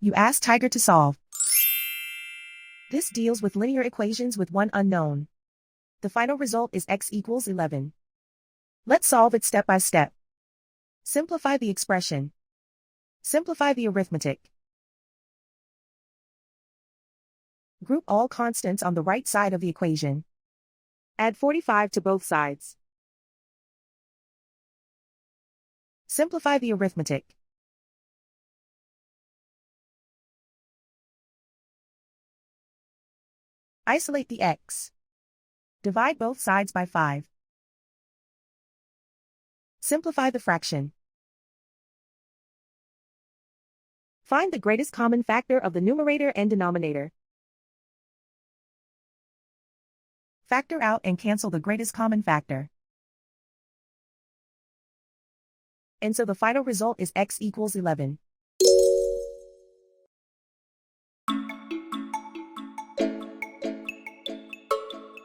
You ask Tiger to solve. This deals with linear equations with one unknown. The final result is x equals 11. Let's solve it step by step. Simplify the expression. Simplify the arithmetic. Group all constants on the right side of the equation. Add 45 to both sides. Simplify the arithmetic. Isolate the x. Divide both sides by 5. Simplify the fraction. Find the greatest common factor of the numerator and denominator. Factor out and cancel the greatest common factor. And so the final result is x equals 11.